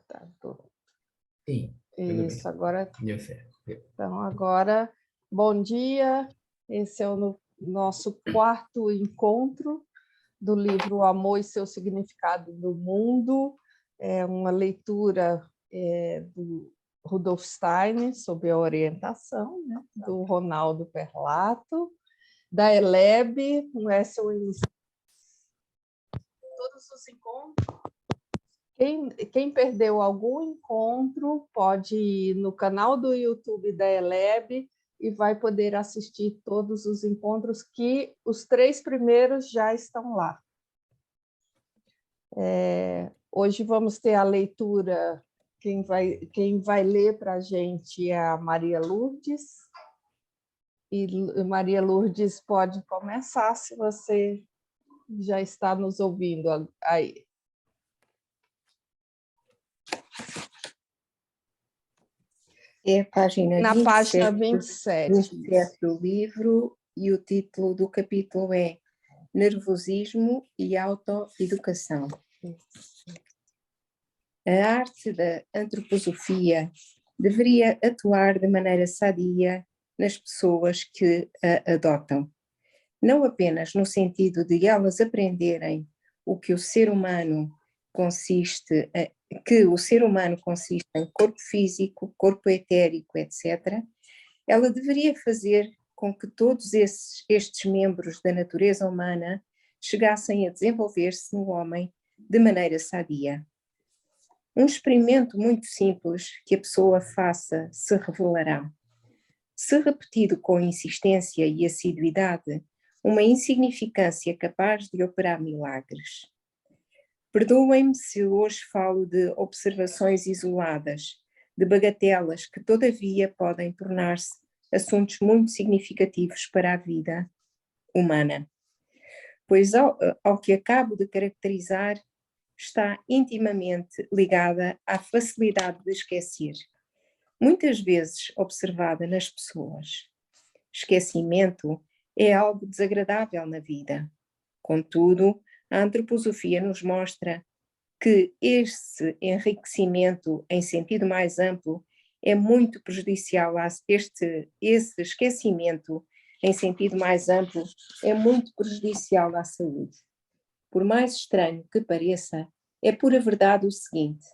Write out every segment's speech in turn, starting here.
Tá, tô. Sim. Isso, agora. Deu certo. Então, agora, bom dia. Esse é o nosso quarto encontro do livro O Amor e Seu Significado no Mundo. É uma leitura do Rudolf Steiner, sob a orientação, né, do Ronaldo Perlato, da Eleb, no SOS. Todos os encontros. Quem perdeu algum encontro pode ir no canal do YouTube da Eleb e vai poder assistir todos os encontros, que os 3 primeiros já estão lá. Hoje vamos ter a leitura, quem vai ler para a gente é a Maria Lourdes. E Maria Lourdes pode começar, se você já está nos ouvindo aí. É a página Na 27, página 27. 27 do livro, e o título do capítulo é Nervosismo e Autoeducação. A arte da antroposofia deveria atuar de maneira sadia nas pessoas que a adotam, não apenas no sentido de elas aprenderem que o ser humano consiste em corpo físico, corpo etérico, etc. Ela deveria fazer com que todos estes membros da natureza humana chegassem a desenvolver-se no homem de maneira sadia. Um experimento muito simples que a pessoa faça se revelará. Se repetido com insistência e assiduidade, uma insignificância capaz de operar milagres. Perdoem-me se hoje falo de observações isoladas, de bagatelas que todavia podem tornar-se assuntos muito significativos para a vida humana. Pois ao que acabo de caracterizar, está intimamente ligada à facilidade de esquecer, muitas vezes observada nas pessoas. Esquecimento é algo desagradável na vida. Contudo, a antroposofia nos mostra que esse enriquecimento em sentido mais amplo é muito prejudicial esse esquecimento em sentido mais amplo é muito prejudicial à saúde. Por mais estranho que pareça, é pura verdade o seguinte: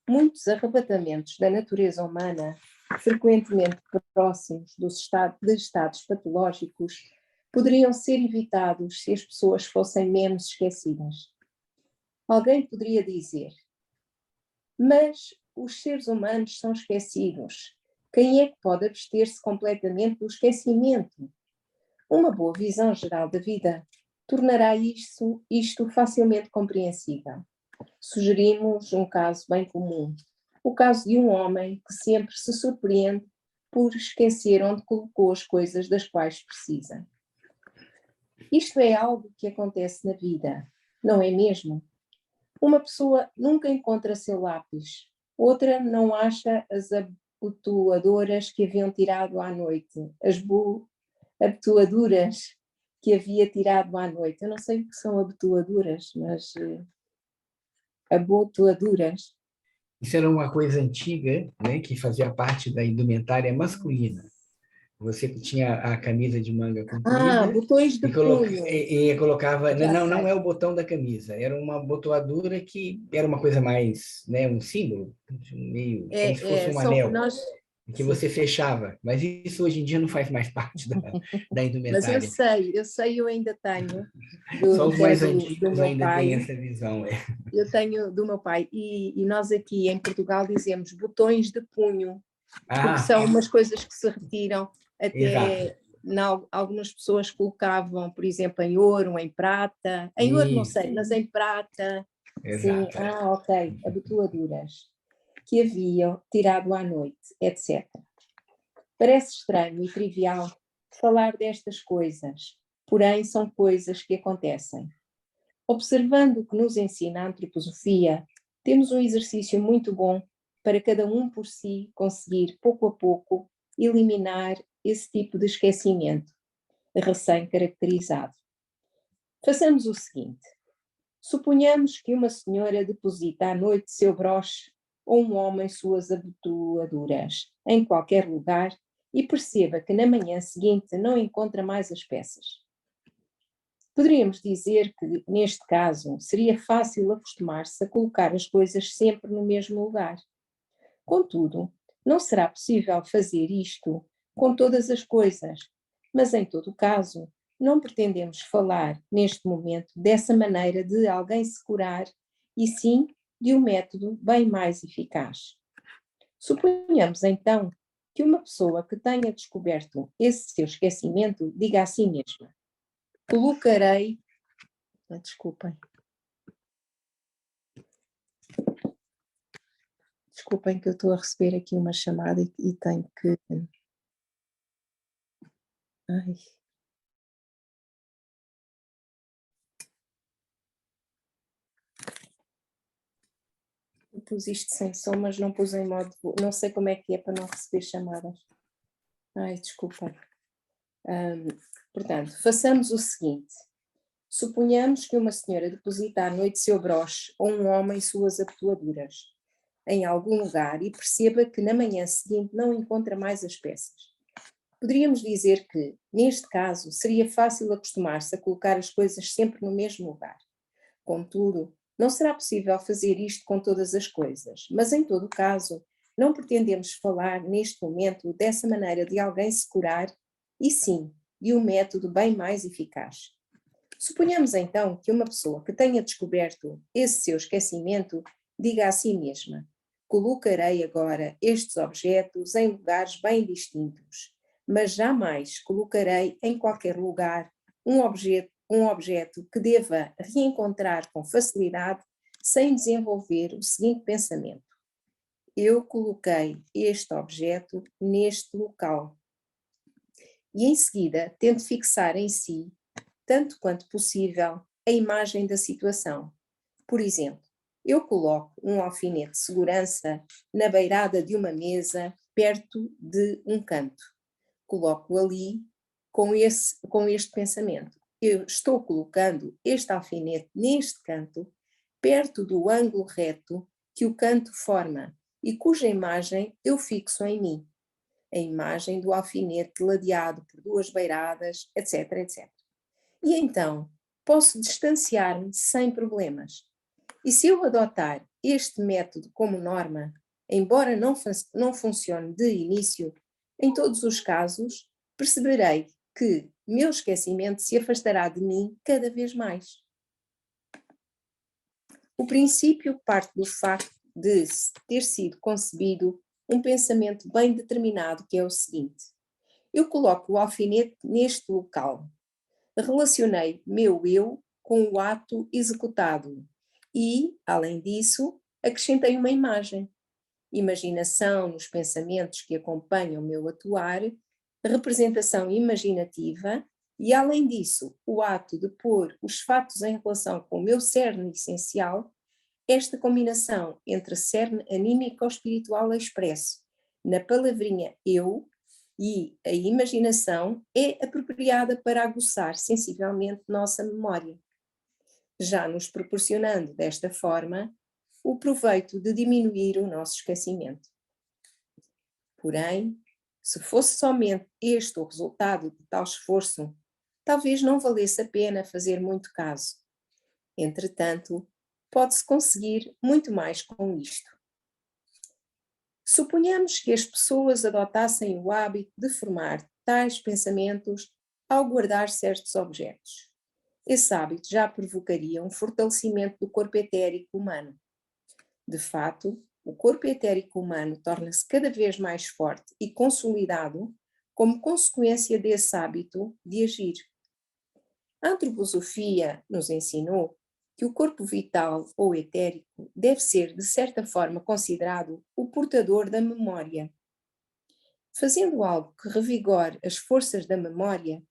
muitos arrebatamentos da natureza humana, frequentemente próximos de estados patológicos, poderiam ser evitados se as pessoas fossem menos esquecidas. Alguém poderia dizer: mas os seres humanos são esquecidos. Quem é que pode abster-se completamente do esquecimento? Uma boa visão geral da vida tornará isto facilmente compreensível. Sugerimos um caso bem comum, o caso de um homem que sempre se surpreende por esquecer onde colocou as coisas das quais precisa. Isto é algo que acontece na vida, não é mesmo? Uma pessoa nunca encontra seu lápis, outra não acha as abotoadoras que haviam tirado à noite, abotoaduras que havia tirado à noite. Eu não sei o que são abotoaduras, mas abotoaduras. Isso era uma coisa antiga, né, que fazia parte da indumentária masculina. Você tinha a camisa de manga comprida botões de punho. E colocava... Não, sei. não é o botão da camisa, era uma abotoadura que era uma coisa mais, né, um símbolo, meio como se fosse um anel, que você fechava. Mas isso hoje em dia não faz mais parte da indumentária. Mas eu ainda tenho. Só os mais do antigos meu ainda pai. têm essa visão. Eu tenho do meu pai, e nós aqui em Portugal dizemos botões de punho, porque são umas coisas que se retiram até... algumas pessoas colocavam, por exemplo, em ouro, em prata, em ouro não sei, mas em prata. Exato. Sim, ok, abotoaduras que haviam tirado à noite, etc. Parece estranho e trivial falar destas coisas, porém são coisas que acontecem. Observando o que nos ensina a antroposofia, temos um exercício muito bom para cada um por si conseguir, pouco a pouco, eliminar esse tipo de esquecimento recém-caracterizado. Façamos o seguinte: suponhamos que uma senhora deposita à noite seu broche ou um homem suas abotoaduras, em qualquer lugar, e perceba que na manhã seguinte não encontra mais as peças. Poderíamos dizer que, neste caso, seria fácil acostumar-se a colocar as coisas sempre no mesmo lugar. Contudo, não será possível fazer isto com todas as coisas, mas em todo o caso, não pretendemos falar neste momento dessa maneira de alguém se curar, e sim de um método bem mais eficaz. Suponhamos então que uma pessoa que tenha descoberto esse seu esquecimento diga a si mesma: colocarei. Desculpem. Desculpem que eu estou a receber aqui uma chamada e tenho que. Ai. Eu pus isto sem som, mas não pus em modo. Não sei como é que é para não receber chamadas. Ai, desculpem. Portanto, façamos o seguinte. Suponhamos que uma senhora deposita à noite seu broche ou um homem suas abotoaduras em algum lugar e perceba que na manhã seguinte não encontra mais as peças. Poderíamos dizer que, neste caso, seria fácil acostumar-se a colocar as coisas sempre no mesmo lugar. Contudo, não será possível fazer isto com todas as coisas, mas em todo o caso, não pretendemos falar neste momento dessa maneira de alguém se curar, e sim, de um método bem mais eficaz. Suponhamos então que uma pessoa que tenha descoberto esse seu esquecimento diga a si mesma: colocarei agora estes objetos em lugares bem distintos, mas jamais colocarei em qualquer lugar um objeto que deva reencontrar com facilidade sem desenvolver o seguinte pensamento: eu coloquei este objeto neste local. E em seguida tente fixar em si, tanto quanto possível, a imagem da situação. Por exemplo, eu coloco um alfinete de segurança na beirada de uma mesa, perto de um canto. Coloco ali com este pensamento: eu estou colocando este alfinete neste canto, perto do ângulo reto que o canto forma e cuja imagem eu fixo em mim. A imagem do alfinete ladeado por duas beiradas, etc, etc. E então posso distanciar-me sem problemas. E se eu adotar este método como norma, embora não funcione de início, em todos os casos, perceberei que meu esquecimento se afastará de mim cada vez mais. O princípio parte do facto de ter sido concebido um pensamento bem determinado, que é o seguinte: eu coloco o alfinete neste local. Relacionei meu eu com o ato executado e, além disso, acrescentei uma imagem. Imaginação nos pensamentos que acompanham o meu atuar, representação imaginativa e, além disso, o ato de pôr os fatos em relação com o meu cerne essencial. Esta combinação entre cerne anímico-espiritual expresso na palavrinha eu e a imaginação é apropriada para aguçar sensivelmente nossa memória, já nos proporcionando desta forma o proveito de diminuir o nosso esquecimento. Porém, se fosse somente este o resultado de tal esforço, talvez não valesse a pena fazer muito caso. Entretanto, pode-se conseguir muito mais com isto. Suponhamos que as pessoas adotassem o hábito de formar tais pensamentos ao guardar certos objetos. Esse hábito já provocaria um fortalecimento do corpo etérico humano. De fato, o corpo etérico humano torna-se cada vez mais forte e consolidado como consequência desse hábito de agir. A antroposofia nos ensinou que o corpo vital ou etérico deve ser, de certa forma, considerado o portador da memória. Fazendo algo que revigore as forças da memória,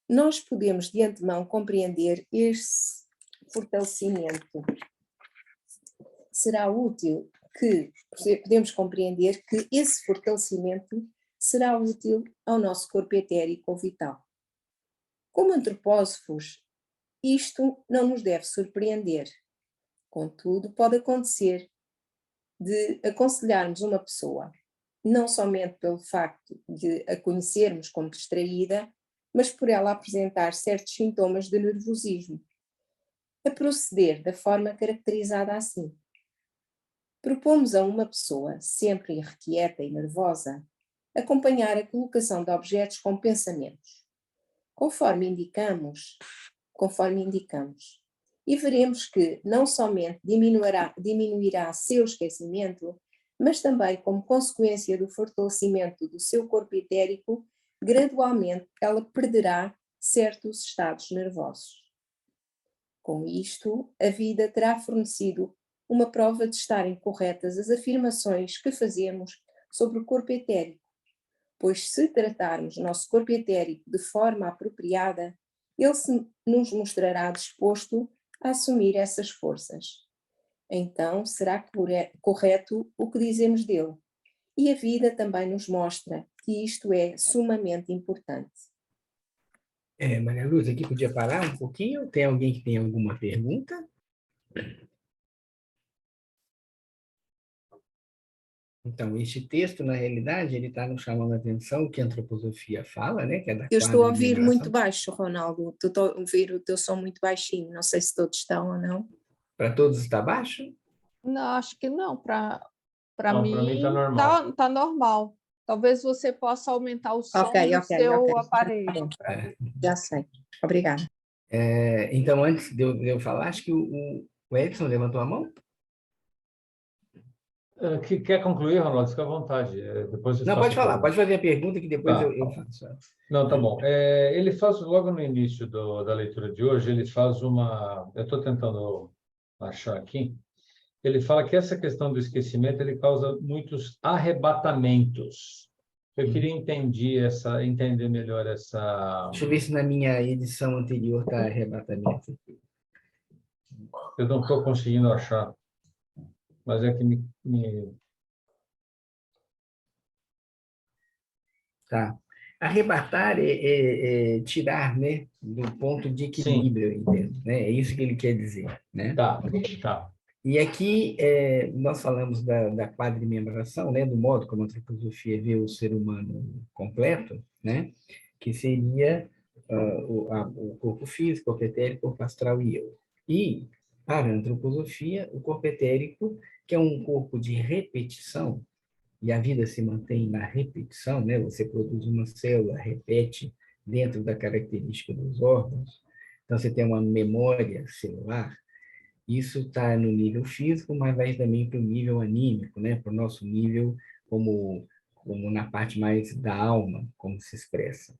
nós podemos de antemão compreender esse fortalecimento. Podemos compreender que esse fortalecimento será útil ao nosso corpo etérico ou vital. Como antropósofos, isto não nos deve surpreender. Contudo, pode acontecer de aconselharmos uma pessoa, não somente pelo facto de a conhecermos como distraída, mas por ela apresentar certos sintomas de nervosismo, a proceder da forma caracterizada assim. Propomos a uma pessoa, sempre irrequieta e nervosa, acompanhar a colocação de objetos com pensamentos, conforme indicamos, e veremos que não somente diminuirá seu esquecimento, mas também, como consequência do fortalecimento do seu corpo etérico, gradualmente ela perderá certos estados nervosos. Com isto, a vida terá fornecido uma prova de estarem corretas as afirmações que fazemos sobre o corpo etérico, pois se tratarmos nosso corpo etérico de forma apropriada, ele nos mostrará disposto a assumir essas forças. Então será correto o que dizemos dele, e a vida também nos mostra que isto é sumamente importante. Maria Luz, aqui podia parar um pouquinho? Tem alguém que tem alguma pergunta? Então, este texto, na realidade, ele está nos chamando a atenção o que a antroposofia fala, né? Que é da Eu estou a ouvir muito baixo, Ronaldo. Estou a ouvir o teu som muito baixinho. Não sei se todos estão ou não. Para todos está baixo? Não, acho que não. Para mim está normal. Tá normal. Talvez você possa aumentar o som do seu aparelho. Já sei. Obrigada. Então, antes de eu falar, acho que o Edson levantou a mão? Quer concluir, Ronaldo? Fica à vontade. Depois não, pode falar. Pode fazer a pergunta que depois eu faço. Não, tá bom. Ele faz, logo no início da leitura de hoje, ele faz uma... Eu estou tentando achar aqui. Ele fala que essa questão do esquecimento ele causa muitos arrebatamentos. Eu queria entender melhor essa... Deixa eu ver se na minha edição anterior está arrebatamento. Eu não estou conseguindo achar, mas é que Tá. Arrebatar é tirar, né, do ponto de equilíbrio, eu entendo, né? É isso que ele quer dizer, né? Tá. E aqui nós falamos da quadrimembração, né, do modo como a antroposofia vê o ser humano completo, né, que seria o corpo físico, corpo etérico, corpo astral e eu. E, para a antroposofia, o corpo etérico, que é um corpo de repetição, e a vida se mantém na repetição, né? Você produz uma célula, repete dentro da característica dos órgãos, então você tem uma memória celular. Isso está no nível físico, mas vai também para o nível anímico, né? Para o nosso nível como na parte mais da alma, como se expressa.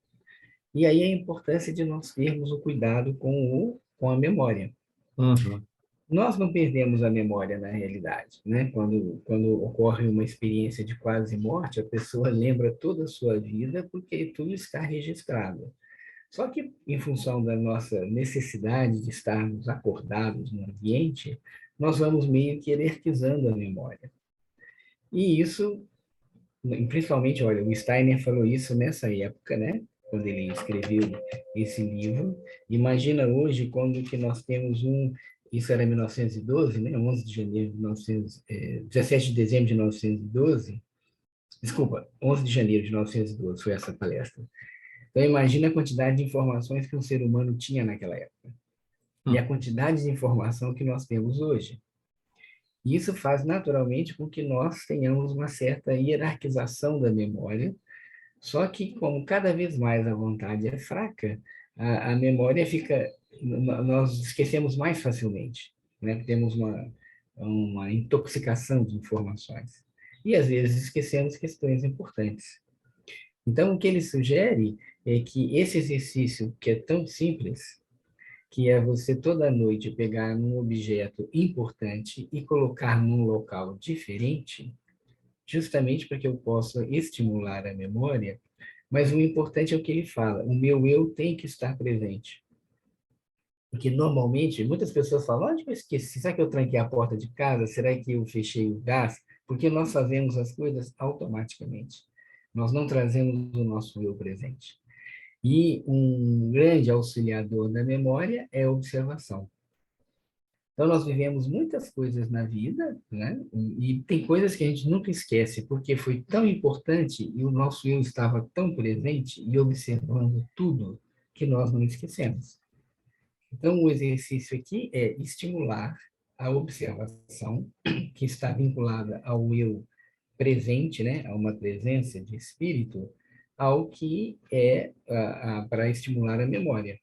E aí a importância de nós termos o cuidado com a memória. Uhum. Nós não perdemos a memória na realidade, né? Quando ocorre uma experiência de quase morte, a pessoa lembra toda a sua vida porque tudo está registrado. Só que, em função da nossa necessidade de estarmos acordados no ambiente, nós vamos meio que hierarquizando a memória. E isso, principalmente, olha, o Steiner falou isso nessa época, né? Quando ele escreveu esse livro. Imagina hoje quando que nós temos isso era 1912, né? 11 de janeiro de 17 de dezembro de 1912. Desculpa, 11 de janeiro de 1912 foi essa palestra. Então, imagina a quantidade de informações que um ser humano tinha naquela época. E a quantidade de informação que nós temos hoje. Isso faz naturalmente com que nós tenhamos uma certa hierarquização da memória, só que como cada vez mais a vontade é fraca, a memória nós esquecemos mais facilmente, né? Temos uma intoxicação de informações. E às vezes esquecemos questões importantes. Então, o que ele sugere é que esse exercício, que é tão simples, que é você toda noite pegar um objeto importante e colocar num local diferente, justamente para que eu possa estimular a memória, mas o importante é o que ele fala, o meu eu tem que estar presente. Porque normalmente, muitas pessoas falam, onde eu esqueci? Será que eu tranquei a porta de casa? Será que eu fechei o gás? Porque nós fazemos as coisas automaticamente. Nós não trazemos o nosso eu presente. E um grande auxiliador da memória é a observação. Então, nós vivemos muitas coisas na vida, né? E tem coisas que a gente nunca esquece, porque foi tão importante e o nosso eu estava tão presente e observando tudo que nós não esquecemos. Então, o exercício aqui é estimular a observação, que está vinculada ao eu presente, né? A uma presença de espírito, ao que é para estimular a memória.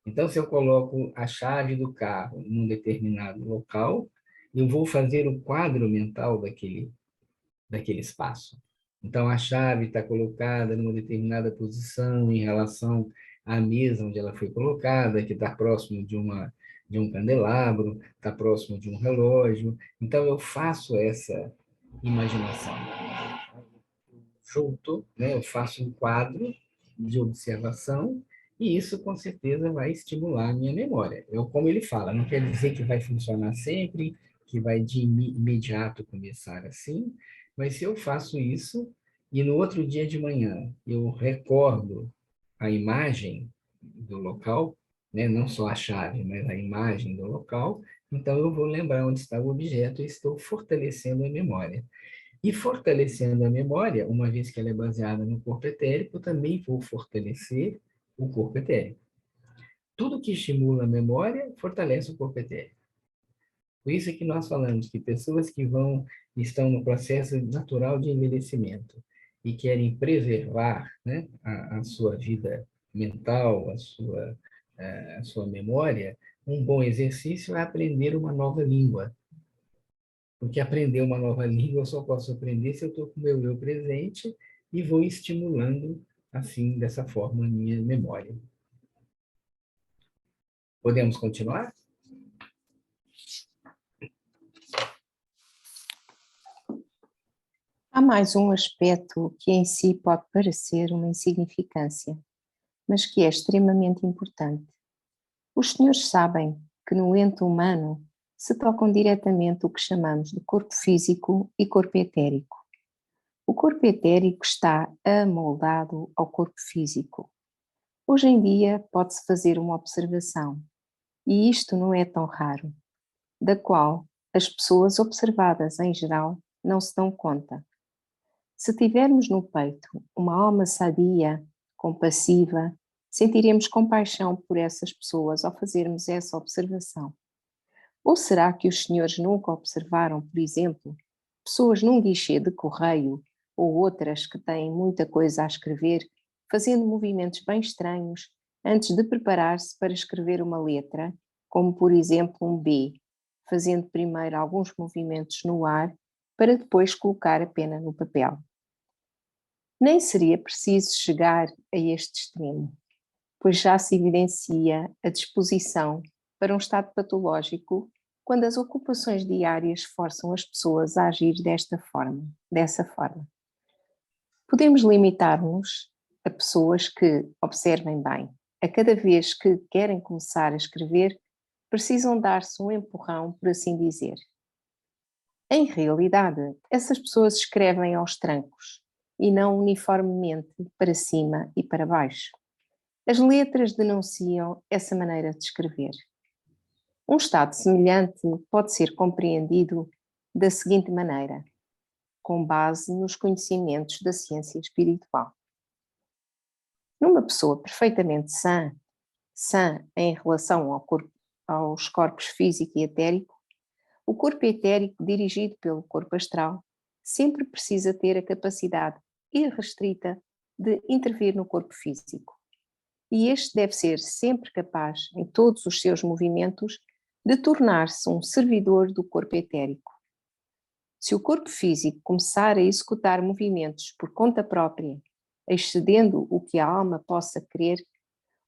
Então, se eu coloco a chave do carro num determinado local, eu vou fazer o quadro mental daquele espaço. Então, a chave está colocada numa determinada posição em relação à mesa onde ela foi colocada, que está próximo de um candelabro, está próximo de um relógio. Então, eu faço essa imaginação. Junto, né, eu faço um quadro de observação e isso, com certeza, vai estimular a minha memória. Como ele fala, não quer dizer que vai funcionar sempre, que vai de imediato começar assim, mas se eu faço isso e no outro dia de manhã eu recordo a imagem do local, né, não só a chave, mas a imagem do local, então eu vou lembrar onde está o objeto e estou fortalecendo a memória. E fortalecendo a memória, uma vez que ela é baseada no corpo etérico, também vou fortalecer o corpo etérico. Tudo que estimula a memória fortalece o corpo etérico. Por isso é que nós falamos que pessoas que estão no processo natural de envelhecimento e querem preservar, né, a sua vida mental, a sua memória, um bom exercício é aprender uma nova língua. Porque aprender uma nova língua eu só posso aprender se eu estou com o meu eu presente e vou estimulando, assim, dessa forma, a minha memória. Podemos continuar? Há mais um aspecto que em si pode parecer uma insignificância, mas que é extremamente importante. Os senhores sabem que no ente humano se tocam diretamente o que chamamos de corpo físico e corpo etérico. O corpo etérico está amoldado ao corpo físico. Hoje em dia pode-se fazer uma observação, e isto não é tão raro, da qual as pessoas observadas em geral não se dão conta. Se tivermos no peito uma alma sadia, compassiva, sentiremos compaixão por essas pessoas ao fazermos essa observação. Ou será que os senhores nunca observaram, por exemplo, pessoas num guichê de correio ou outras que têm muita coisa a escrever, fazendo movimentos bem estranhos antes de preparar-se para escrever uma letra, como por exemplo um B, fazendo primeiro alguns movimentos no ar para depois colocar a pena no papel? Nem seria preciso chegar a este extremo, pois já se evidencia a disposição para um estado patológico quando as ocupações diárias forçam as pessoas a agir dessa forma. Podemos limitar-nos a pessoas que, observem bem, a cada vez que querem começar a escrever, precisam dar-se um empurrão, por assim dizer. Em realidade, essas pessoas escrevem aos trancos e não uniformemente para cima e para baixo. As letras denunciam essa maneira de escrever. Um estado semelhante pode ser compreendido da seguinte maneira, com base nos conhecimentos da ciência espiritual. Numa pessoa perfeitamente sã em relação aos corpos físico e etérico, o corpo etérico dirigido pelo corpo astral sempre precisa ter a capacidade irrestrita de intervir no corpo físico. E este deve ser sempre capaz, em todos os seus movimentos, de tornar-se um servidor do corpo etérico. Se o corpo físico começar a executar movimentos por conta própria, excedendo o que a alma possa querer,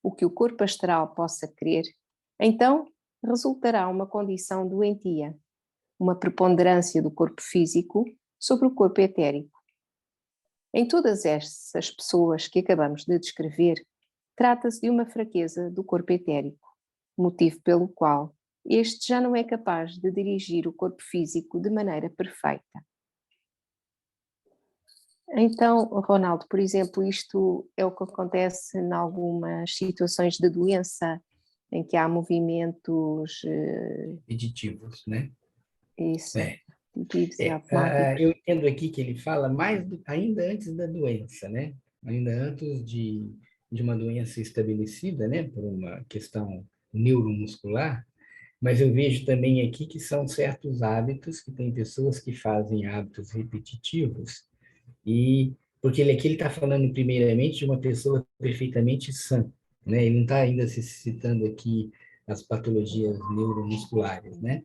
o que o corpo astral possa querer, então resultará uma condição doentia, uma preponderância do corpo físico sobre o corpo etérico. Em todas essas pessoas que acabamos de descrever, trata-se de uma fraqueza do corpo etérico, motivo pelo qual este já não é capaz de dirigir o corpo físico de maneira perfeita. Então, Ronaldo, por exemplo, isto é o que acontece em algumas situações de doença em que há movimentos... repetitivos, né? Isso, repetitivos e eu automáticos. entendo aqui que ele fala ainda antes da doença, né? Ainda antes de uma doença estabelecida, né? Por uma questão neuromuscular, mas eu vejo também aqui que são certos hábitos, que tem pessoas que fazem hábitos repetitivos, e porque aqui ele está falando primeiramente de uma pessoa perfeitamente sã, né? Ele não está ainda se citando aqui as patologias neuromusculares, né?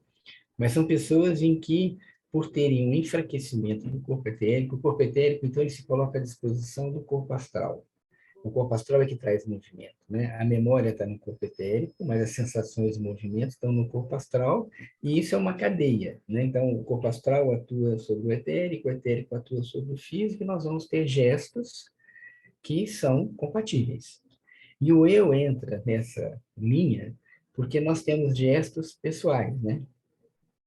Mas são pessoas em que, por terem um enfraquecimento do corpo etérico, o corpo etérico, então, ele se coloca à disposição do corpo astral. O corpo astral é que traz movimento, né? A memória está no corpo etérico, mas as sensações e movimentos estão no corpo astral, e isso é uma cadeia, né? Então, o corpo astral atua sobre o etérico atua sobre o físico, e nós vamos ter gestos que são compatíveis. E o eu entra nessa linha porque nós temos gestos pessoais, né?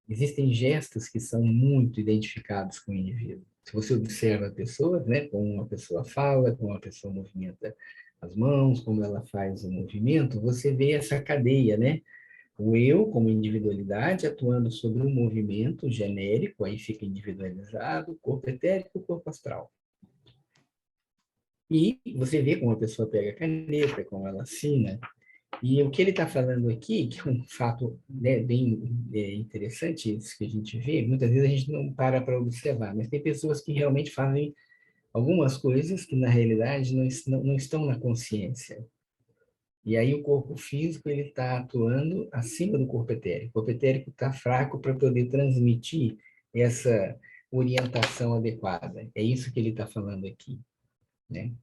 Existem gestos que são muito identificados com o indivíduo. Se você observa a pessoa, né, como uma pessoa fala, como uma pessoa movimenta as mãos, como ela faz o movimento, você vê essa cadeia, né? O eu, como individualidade, atuando sobre um movimento genérico, aí fica individualizado, corpo etérico, corpo astral. E você vê como a pessoa pega a caneta, como ela assina. E o que ele está falando aqui, que é um fato, né, bem interessante, isso que a gente vê, muitas vezes a gente não para observar, mas tem pessoas que realmente fazem algumas coisas que, na realidade, não estão na consciência. E aí o corpo físico ele está atuando acima do corpo etérico. O corpo etérico está fraco para poder transmitir essa orientação adequada. É isso que ele está falando aqui, né?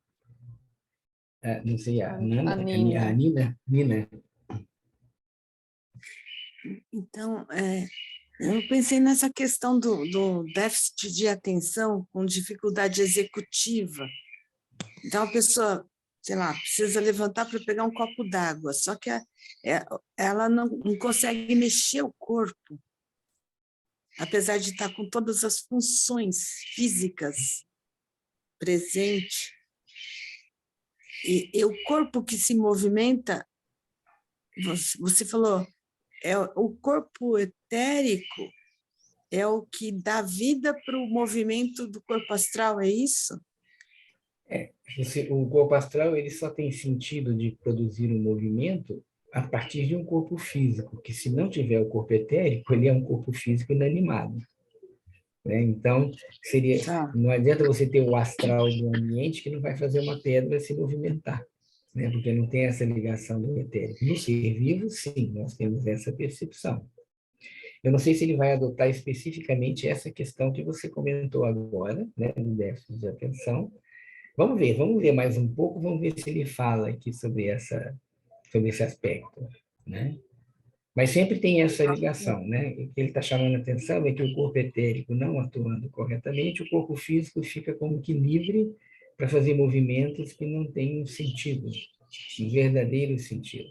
Não sei, a Nina. Então, eu pensei nessa questão do déficit de atenção com dificuldade executiva. Então, a pessoa, sei lá, precisa levantar para pegar um copo d'água, só que ela não consegue mexer o corpo, apesar de estar com todas as funções físicas presentes. E o corpo que se movimenta, você falou, o corpo etérico é o que dá vida para o movimento do corpo astral, é isso? O corpo astral ele só tem sentido de produzir um movimento a partir de um corpo físico, que se não tiver o corpo etérico, ele é um corpo físico inanimado. Né? Então, não adianta você ter o astral do ambiente que não vai fazer uma pedra se movimentar, né? Porque não tem essa ligação do etérico. No ser vivo, sim, nós temos essa percepção. Eu não sei se ele vai adotar especificamente essa questão que você comentou agora, né, do déficit de atenção. Vamos ver mais um pouco, vamos ver se ele fala aqui sobre esse aspecto, né? Mas sempre tem essa ligação, né? O que ele está chamando a atenção é que o corpo etérico não atuando corretamente, o corpo físico fica como que livre para fazer movimentos que não têm um sentido, um verdadeiro sentido.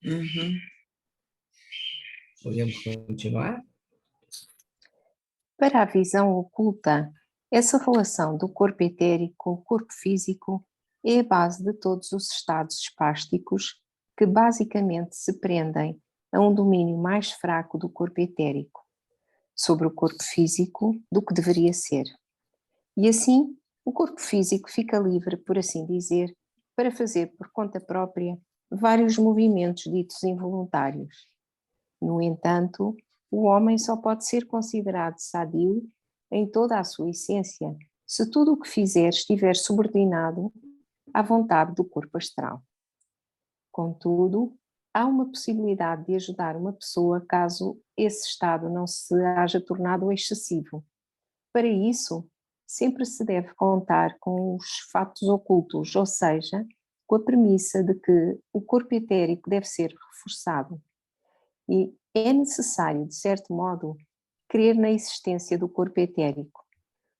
Uhum. Podemos continuar? Para a visão oculta, essa relação do corpo etérico com o corpo físico é a base de todos os estados espásticos que basicamente se prendem a um domínio mais fraco do corpo etérico sobre o corpo físico do que deveria ser. E assim, o corpo físico fica livre, por assim dizer, para fazer por conta própria vários movimentos ditos involuntários. No entanto, o homem só pode ser considerado sadio em toda a sua essência se tudo o que fizer estiver subordinado à vontade do corpo astral. Contudo, há uma possibilidade de ajudar uma pessoa caso esse estado não se haja tornado excessivo. Para isso, sempre se deve contar com os fatos ocultos, ou seja, com a premissa de que o corpo etérico deve ser reforçado. E é necessário, de certo modo, crer na existência do corpo etérico.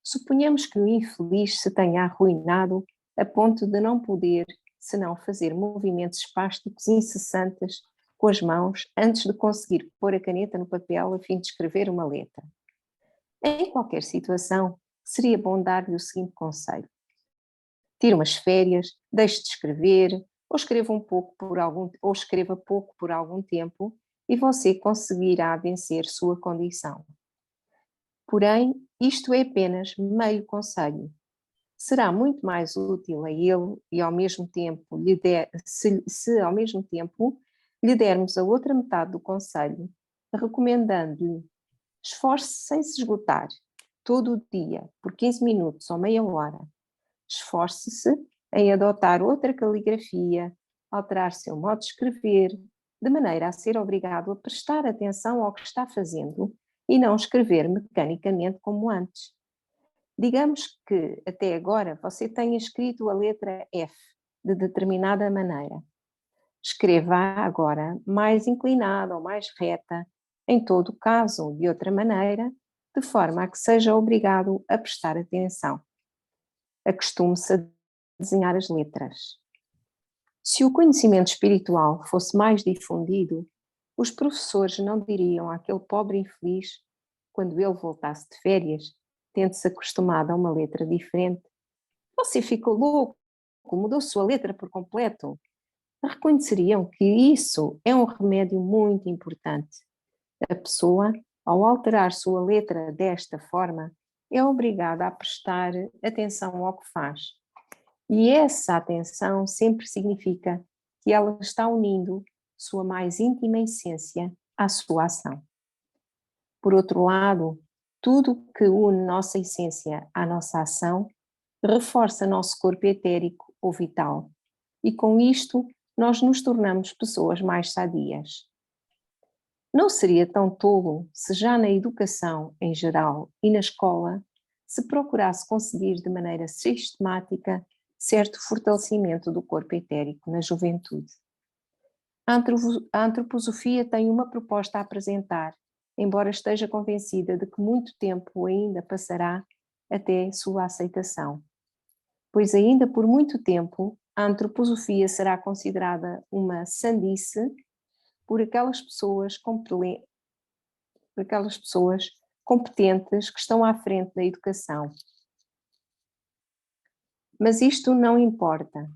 Suponhamos que o infeliz se tenha arruinado a ponto de não poder, senão fazer movimentos espásticos incessantes com as mãos antes de conseguir pôr a caneta no papel a fim de escrever uma letra. Em qualquer situação, seria bom dar-lhe o seguinte conselho: tire umas férias, deixe de escrever, ou escreva pouco por algum tempo e você conseguirá vencer sua condição. Porém, isto é apenas meio conselho. Será muito mais útil a ele e ao mesmo tempo se ao mesmo tempo lhe dermos a outra metade do conselho, recomendando-lhe: esforce-se sem se esgotar, todo o dia, por 15 minutos ou meia hora. Esforce-se em adotar outra caligrafia, alterar seu modo de escrever, de maneira a ser obrigado a prestar atenção ao que está fazendo e não escrever mecanicamente como antes. Digamos que, até agora, você tenha escrito a letra F de determinada maneira. Escreva agora mais inclinada ou mais reta, em todo caso, de outra maneira, de forma a que seja obrigado a prestar atenção. Acostume-se a desenhar as letras. Se o conhecimento espiritual fosse mais difundido, os professores não diriam àquele pobre infeliz, quando ele voltasse de férias, tendo-se acostumado a uma letra diferente: você ficou louco, mudou sua letra por completo. Reconheceriam que isso é um remédio muito importante. A pessoa, ao alterar sua letra desta forma, é obrigada a prestar atenção ao que faz. E essa atenção sempre significa que ela está unindo sua mais íntima essência à sua ação. Por outro lado, tudo que une nossa essência à nossa ação reforça nosso corpo etérico ou vital, e com isto nós nos tornamos pessoas mais sadias. Não seria tão tolo se já na educação em geral e na escola se procurasse conseguir de maneira sistemática certo fortalecimento do corpo etérico na juventude. A antroposofia tem uma proposta a apresentar, embora esteja convencida de que muito tempo ainda passará até sua aceitação. Pois ainda por muito tempo a antroposofia será considerada uma sandice por aquelas pessoas competentes que estão à frente da educação. Mas isto não importa.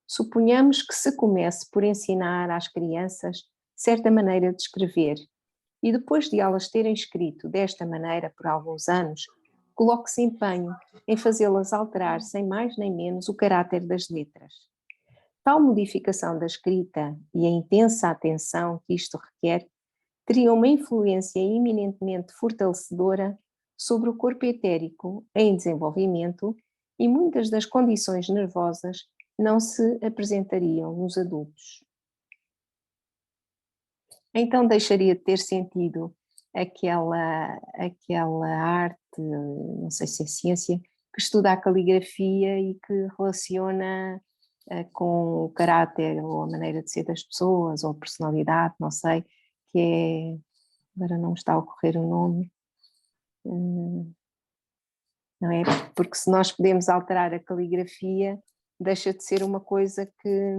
Suponhamos que se comece por ensinar às crianças certa maneira de escrever e depois de elas terem escrito desta maneira por alguns anos, coloque-se empenho em fazê-las alterar sem mais nem menos o caráter das letras. Tal modificação da escrita e a intensa atenção que isto requer teria uma influência eminentemente fortalecedora sobre o corpo etérico em desenvolvimento e muitas das condições nervosas não se apresentariam nos adultos. Então deixaria de ter sentido aquela arte, não sei se é ciência, que estuda a caligrafia e que relaciona com o caráter ou a maneira de ser das pessoas, ou a personalidade, não sei, que é, agora não me está a ocorrer o nome, não é? Porque se nós podemos alterar a caligrafia, deixa de ser uma coisa que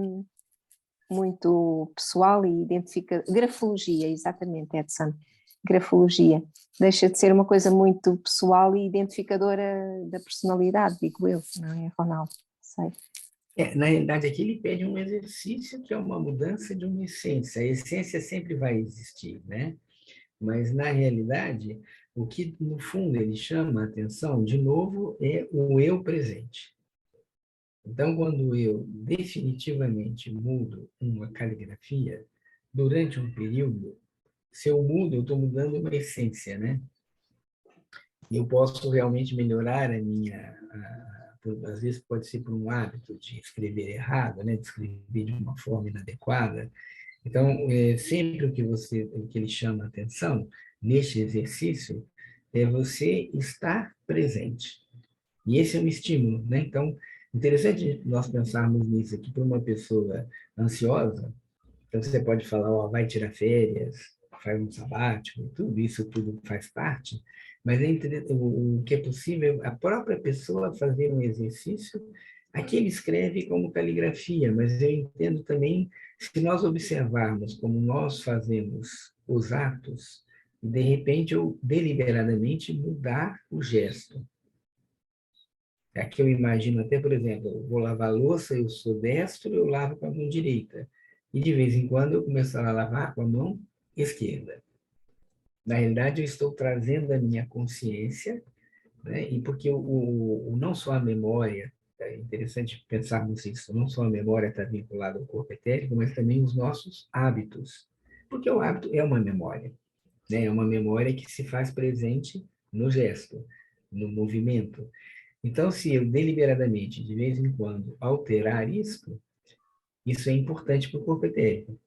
muito pessoal e identifica. Grafologia, exatamente, Edson. Grafologia. Deixa de ser uma coisa muito pessoal e identificadora da personalidade, digo eu, não é, Ronaldo? Sei. Na realidade, aqui ele pede um exercício que é uma mudança de uma essência. A essência sempre vai existir, né? Mas, na realidade, o que, no fundo, ele chama a atenção, de novo, é o eu presente. Então, quando eu definitivamente mudo uma caligrafia, durante um período, se eu mudo, eu estou mudando uma essência, né? E eu posso realmente melhorar a minha... às vezes pode ser por um hábito de escrever errado, né? De escrever de uma forma inadequada. Então, sempre o que ele chama a atenção neste exercício é você estar presente. E esse é um estímulo, né? Então, interessante nós pensarmos nisso aqui para uma pessoa ansiosa. Então, você pode falar, ó, vai tirar férias, faz um sabático, tudo faz parte, mas o que é possível, a própria pessoa fazer um exercício. Aqui ele escreve como caligrafia, mas eu entendo também, se nós observarmos como nós fazemos os atos, de repente, ou deliberadamente mudar o gesto. Aqui eu imagino até, por exemplo, eu vou lavar a louça, eu sou destro, eu lavo com a mão direita. E de vez em quando eu começo a lavar com a mão esquerda. Na realidade, eu estou trazendo a minha consciência, né? E porque não só a memória, é interessante pensarmos isso, não só a memória está vinculada ao corpo etérico, mas também os nossos hábitos. Porque o hábito é uma memória, né? É uma memória que se faz presente no gesto, no movimento. Então, se eu deliberadamente, de vez em quando, alterar isso é importante para o corpo etérico.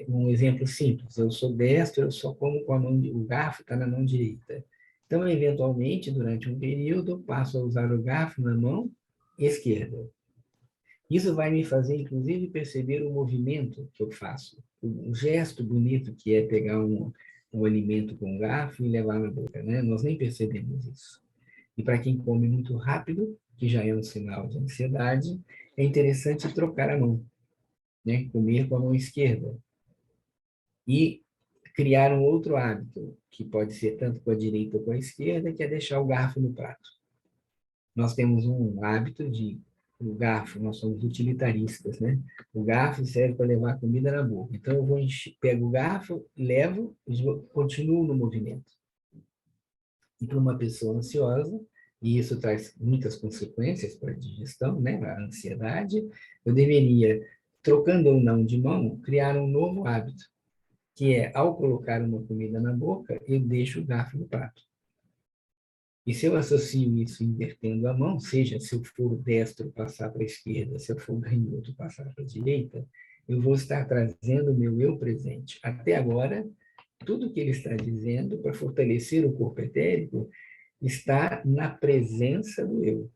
Um exemplo simples, eu sou destro, eu só como com a mão, o garfo está na mão direita. Então, eventualmente, durante um período, eu passo a usar o garfo na mão esquerda. Isso vai me fazer, inclusive, perceber o movimento que eu faço, o gesto bonito que é pegar um alimento com o garfo e levar na boca, né? Nós nem percebemos isso. E para quem come muito rápido, que já é um sinal de ansiedade, é interessante trocar a mão, né? Comer com a mão esquerda. E criar um outro hábito, que pode ser tanto com a direita ou com a esquerda, que é deixar o garfo no prato. Nós temos um hábito de o garfo, nós somos utilitaristas, né? O garfo serve para levar comida na boca. Então, eu vou pego o garfo, levo e continuo no movimento. E para uma pessoa ansiosa, e isso traz muitas consequências para a digestão, né? A ansiedade, eu deveria, trocando ou não de mão, criar um novo hábito, que é, ao colocar uma comida na boca, eu deixo o garfo no prato. E se eu associo isso invertendo a mão, seja se eu for destro passar para a esquerda, se eu for canhoto passar para a direita, eu vou estar trazendo o meu eu presente. Até agora, tudo que ele está dizendo para fortalecer o corpo etérico está na presença do eu.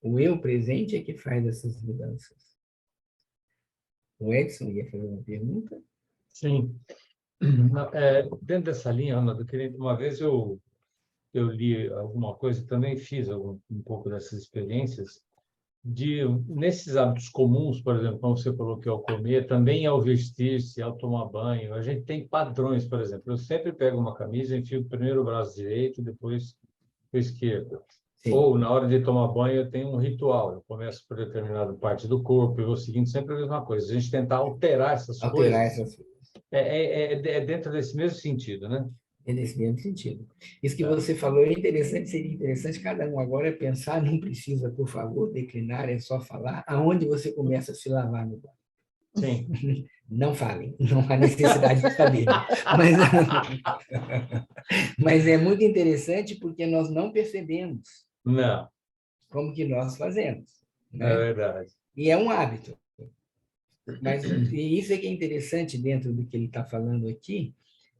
O eu presente é que faz essas mudanças. O Edson ia fazer uma pergunta? Sim. Dentro dessa linha, Ana, uma vez eu li alguma coisa, também fiz um pouco dessas experiências, nesses hábitos comuns, por exemplo, como você falou que é o comer, também ao vestir-se, ao tomar banho, a gente tem padrões, por exemplo, eu sempre pego uma camisa, enfio primeiro o braço direito, depois o esquerdo. Sim. Ou, na hora de tomar banho, eu tenho um ritual, eu começo por determinada parte do corpo, e vou seguindo sempre a mesma coisa. A gente tentar alterar essas coisas, é dentro desse mesmo sentido, né? É nesse mesmo sentido. Isso que você falou é interessante, seria interessante cada um agora pensar, não precisa, por favor, declinar, é só falar, aonde você começa a se lavar no banho. Sim. Não falem, não há necessidade de saber. Mas é muito interessante porque nós não percebemos como que nós fazemos. Né? É verdade. E é um hábito. Mas e isso é que é interessante dentro do que ele está falando aqui,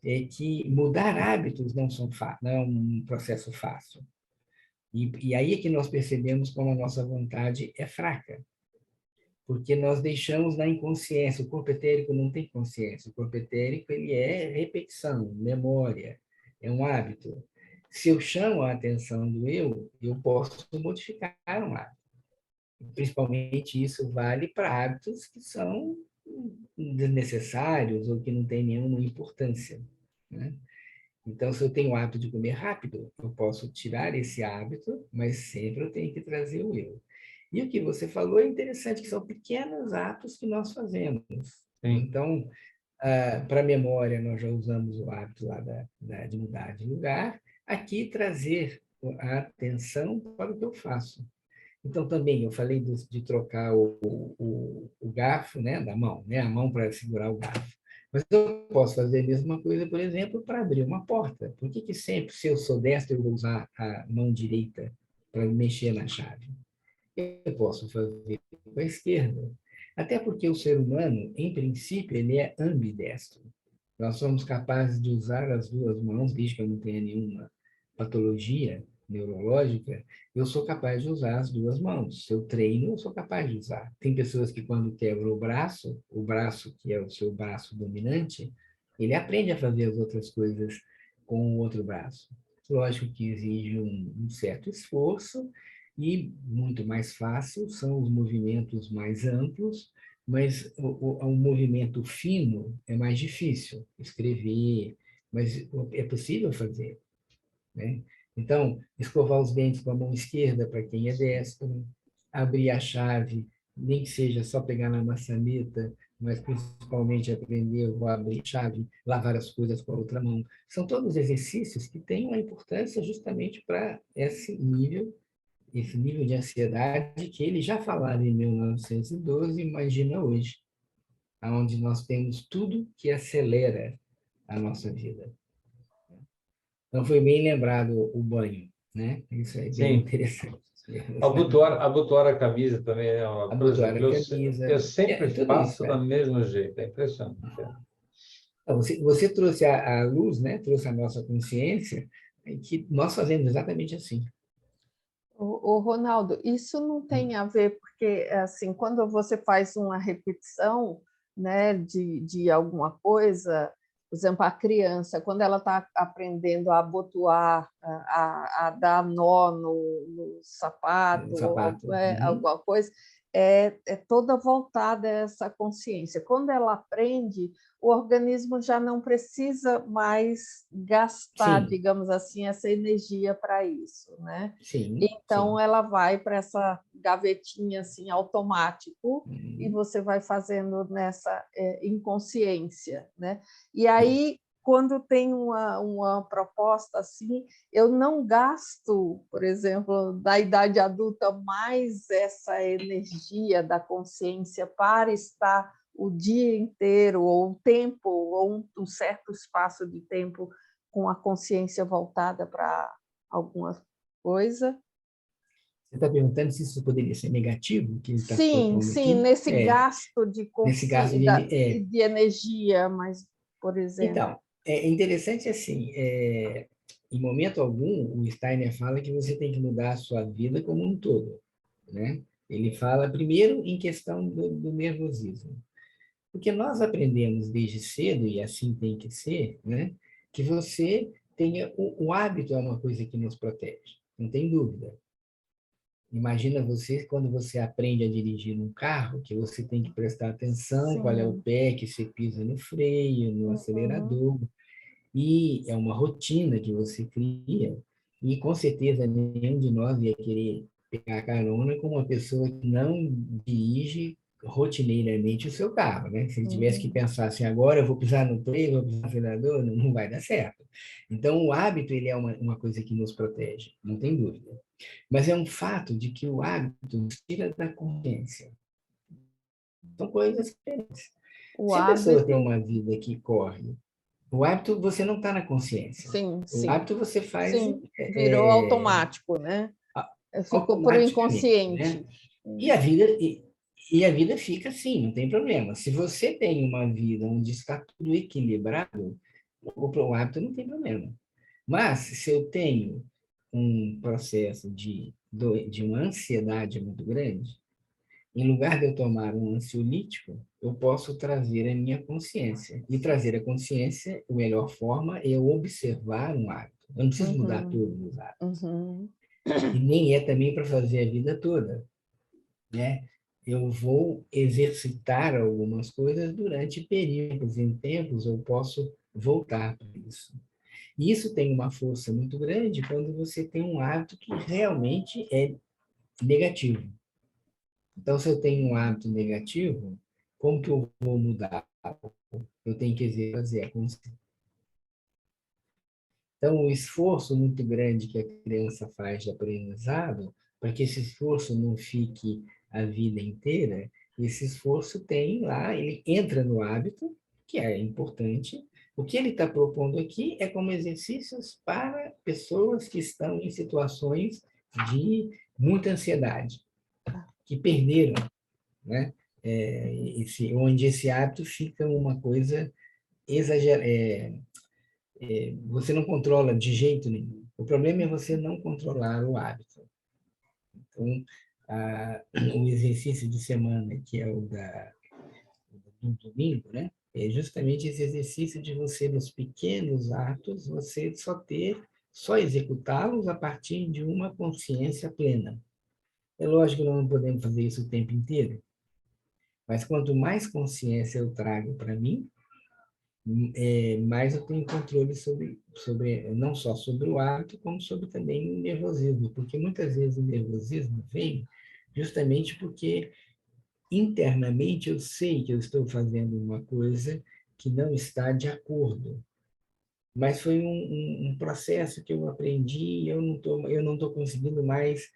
é que mudar hábitos não é um processo fácil. E aí é que nós percebemos como a nossa vontade é fraca. Porque nós deixamos na inconsciência. O corpo etérico não tem consciência. O corpo etérico ele é repetição, memória, é um hábito. Se eu chamo a atenção do eu posso modificar um hábito. Principalmente isso vale para hábitos que são desnecessários ou que não têm nenhuma importância. Né? Então, se eu tenho o hábito de comer rápido, eu posso tirar esse hábito, mas sempre eu tenho que trazer o eu. E o que você falou é interessante, que são pequenos atos que nós fazemos. Sim. Então, para a memória, nós já usamos o hábito lá de mudar de lugar. Aqui, trazer a atenção para o que eu faço. Então, também, eu falei de trocar o garfo, né, da mão, né, a mão para segurar o garfo. Mas eu posso fazer a mesma coisa, por exemplo, para abrir uma porta. Por que sempre, se eu sou destro, eu vou usar a mão direita para mexer na chave? Eu posso fazer com a esquerda. Até porque o ser humano, em princípio, ele é ambidestro. Nós somos capazes de usar as duas mãos, desde que eu não tenha nenhuma patologia neurológica, eu sou capaz de usar as duas mãos. Se eu treino, eu sou capaz de usar. Tem pessoas que, quando quebram o braço que é o seu braço dominante, ele aprende a fazer as outras coisas com o outro braço. Lógico que exige um certo esforço, e muito mais fácil são os movimentos mais amplos, mas o movimento fino é mais difícil, escrever, mas é possível fazer. Né? Então, escovar os dentes com a mão esquerda para quem é destro, abrir a chave, nem que seja só pegar na maçaneta, mas principalmente aprender a abrir a chave, lavar as coisas com a outra mão. São todos exercícios que têm uma importância justamente para esse nível de ansiedade que ele já falava em 1912, imagina hoje, onde nós temos tudo que acelera a nossa vida. Então, foi bem lembrado o banho, né? Isso é bem interessante. Abotoar a camisa também é uma coisa que eu sempre faço do mesmo jeito, é impressionante. Você trouxe a luz, né? Trouxe a nossa consciência, que nós fazemos exatamente assim. O Ronaldo, isso não tem a ver, porque assim, quando você faz uma repetição, né, de alguma coisa, por exemplo, a criança, quando ela está aprendendo a abotoar, a dar nó no sapato, alguma coisa, é toda voltada a essa consciência. Quando ela aprende, o organismo já não precisa mais gastar, sim, digamos assim, essa energia para isso, né? Sim, então, sim. Ela vai para essa gavetinha assim, automático, e você vai fazendo nessa inconsciência, né? E aí, quando tem uma proposta assim, eu não gasto, por exemplo, da idade adulta, mais essa energia da consciência para estar o dia inteiro, ou um tempo, ou um certo espaço de tempo com a consciência voltada para alguma coisa. Você está perguntando se isso poderia ser negativo? Que ele está sim, aqui? Nesse gasto de nesse gasto de energia, mas, por exemplo... Então, é interessante assim, em momento algum, o Steiner fala que você tem que mudar a sua vida como um todo, né? Ele fala primeiro em questão do nervosismo. Porque nós aprendemos desde cedo, e assim tem que ser, né? Que você tenha... O hábito é uma coisa que nos protege, não tem dúvida. Imagina você, quando você aprende a dirigir um carro, que você tem que prestar atenção, sim, qual é o pé que você pisa no freio, no acelerador, e é uma rotina que você cria, e com certeza nenhum de nós ia querer pegar carona com uma pessoa que não dirige rotineiramente o seu carro, né? Se ele tivesse que pensar assim, agora eu vou pisar no freio, vou pisar no acelerador, não vai dar certo. Então, o hábito, ele é uma coisa que nos protege, não tem dúvida. Mas é um fato de que o hábito nos tira da consciência. São coisas diferentes. Se a pessoa tem uma vida que corre, o hábito você não está na consciência. Sim, o hábito você faz... Sim, virou automático, né? Ficou por inconsciente. Né? E a vida fica assim, não tem problema. Se você tem uma vida onde está tudo equilibrado, o hábito não tem problema. Mas se eu tenho um processo de uma ansiedade muito grande, em lugar de eu tomar um ansiolítico, eu posso trazer a minha consciência. E trazer a consciência, a melhor forma é eu observar um hábito. Eu não preciso mudar todos os hábitos. E nem é também para fazer a vida toda, né? Eu vou exercitar algumas coisas durante períodos, em tempos eu posso voltar para isso. E isso tem uma força muito grande quando você tem um hábito que realmente é negativo. Então, se eu tenho um hábito negativo, como que eu vou mudar? Eu tenho que fazer a consciência. Então, o esforço muito grande que a criança faz de aprendizado, para que esse esforço não fique a vida inteira, esse esforço tem lá, ele entra no hábito, que é importante. O que ele está propondo aqui é como exercícios para pessoas que estão em situações de muita ansiedade, que perderam, né? Onde esse hábito fica uma coisa exagerada. Você não controla de jeito nenhum. O problema é você não controlar o hábito. Então, o exercício de semana, que é o do domingo, né? É justamente esse exercício de você, nos pequenos atos, você só executá-los a partir de uma consciência plena. É lógico que nós não podemos fazer isso o tempo inteiro, mas quanto mais consciência eu trago para mim, mais eu tenho controle sobre não só sobre o hábito, como sobre também o nervosismo, porque muitas vezes o nervosismo vem justamente porque internamente eu sei que eu estou fazendo uma coisa que não está de acordo. Mas foi um processo que eu aprendi e eu não tô conseguindo mais,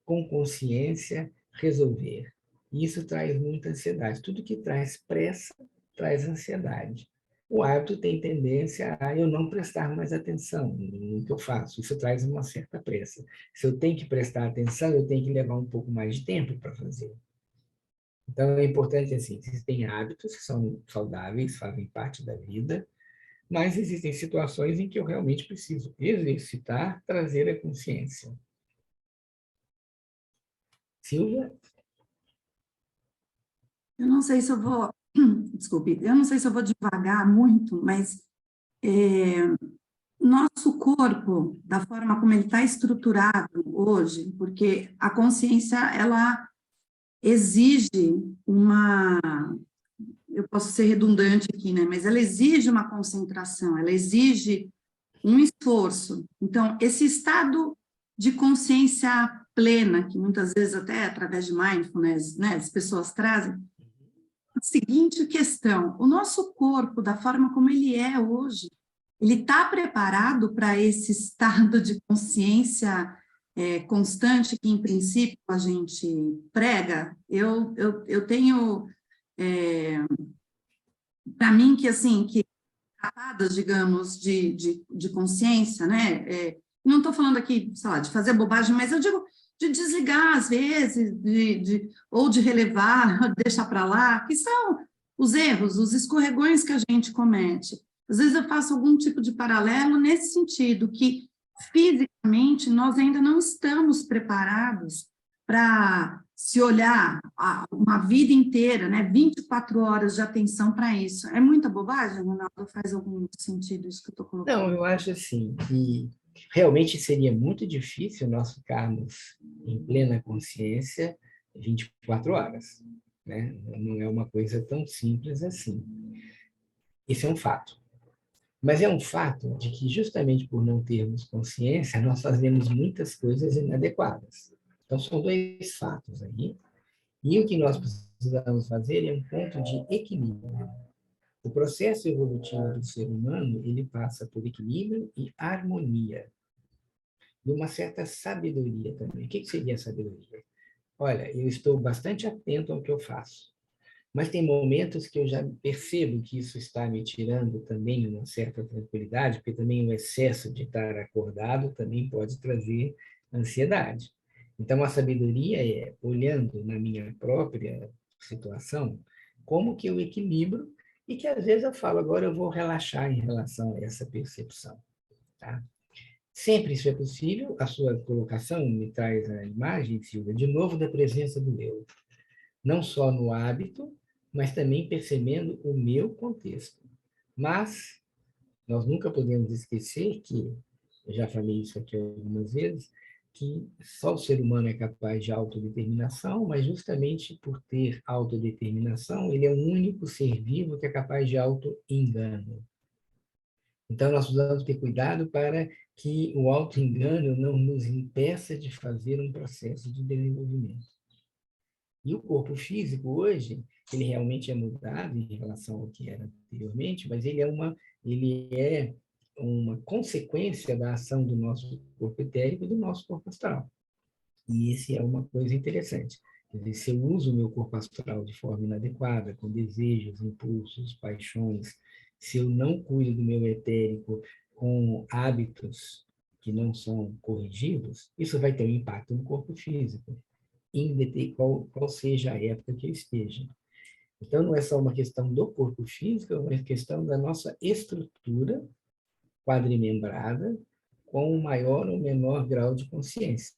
com consciência, resolver. E isso traz muita ansiedade. Tudo que traz pressa traz ansiedade. O hábito tem tendência a eu não prestar mais atenção no que eu faço. Isso traz uma certa pressa. Se eu tenho que prestar atenção, eu tenho que levar um pouco mais de tempo para fazer. Então, é importante, assim, existem hábitos que são saudáveis, fazem parte da vida, mas existem situações em que eu realmente preciso exercitar, trazer a consciência. Silvia? Eu não sei se eu vou, desculpe, eu não sei se eu vou devagar muito, mas nosso corpo, da forma como ele está estruturado hoje, porque a consciência, ela exige uma, eu posso ser redundante aqui, né, mas ela exige uma concentração, ela exige um esforço. Então, esse estado de consciência plena, que muitas vezes até através de mindfulness, né, as pessoas trazem, a seguinte questão: o nosso corpo, da forma como ele é hoje, ele está preparado para esse estado de consciência constante que, em princípio, a gente prega? Eu tenho, para mim, que assim, que camadas, digamos, de consciência, né? Não estou falando aqui, sei lá, de fazer bobagem, mas eu digo de desligar, às vezes, ou de relevar, deixar para lá, que são os erros, os escorregões que a gente comete. Às vezes eu faço algum tipo de paralelo nesse sentido, que fisicamente nós ainda não estamos preparados para se olhar uma vida inteira, né, 24 horas de atenção para isso. É muita bobagem, Ronaldo? Faz algum sentido isso que eu estou colocando? Não, eu acho assim, que realmente seria muito difícil nós ficarmos em plena consciência 24 horas, né? Não é uma coisa tão simples assim. Isso é um fato. Mas é um fato de que, justamente por não termos consciência, nós fazemos muitas coisas inadequadas. Então, são dois fatos aí. E o que nós precisamos fazer é um ponto de equilíbrio. O processo evolutivo do ser humano, ele passa por equilíbrio e harmonia. E uma certa sabedoria também. O que seria sabedoria? Olha, eu estou bastante atento ao que eu faço. Mas tem momentos que eu já percebo que isso está me tirando também uma certa tranquilidade, porque também o excesso de estar acordado também pode trazer ansiedade. Então, a sabedoria é, olhando na minha própria situação, como que eu equilibro e que às vezes eu falo, agora eu vou relaxar em relação a essa percepção. Tá? Sempre isso é possível, a sua colocação me traz a imagem, Silvia, de novo da presença do eu. Não só no hábito, mas também percebendo o meu contexto. Mas nós nunca podemos esquecer que, eu já falei isso aqui algumas vezes, que só o ser humano é capaz de autodeterminação, mas justamente por ter autodeterminação, ele é o único ser vivo que é capaz de autoengano. Então, nós precisamos ter cuidado para que o autoengano não nos impeça de fazer um processo de desenvolvimento. E o corpo físico, hoje, ele realmente é mudado em relação ao que era anteriormente, mas ele é uma consequência da ação do nosso corpo etérico e do nosso corpo astral. E isso é uma coisa interessante. Quer dizer, se eu uso o meu corpo astral de forma inadequada, com desejos, impulsos, paixões, se eu não cuido do meu etérico com hábitos que não são corrigidos, isso vai ter um impacto no corpo físico, qual seja a época que eu esteja. Então, não é só uma questão do corpo físico, é uma questão da nossa estrutura quadrimembrada com um maior ou menor grau de consciência.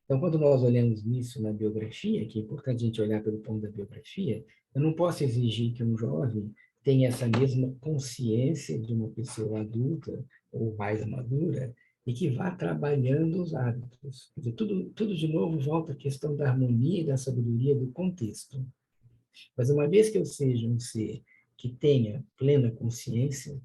Então, quando nós olhamos nisso na biografia, que é importante a gente olhar pelo ponto da biografia, eu não posso exigir que um jovem tenha essa mesma consciência de uma pessoa adulta ou mais madura e que vá trabalhando os hábitos. Quer dizer, tudo de novo volta à questão da harmonia e da sabedoria do contexto. Mas uma vez que eu seja um ser que tenha plena consciência,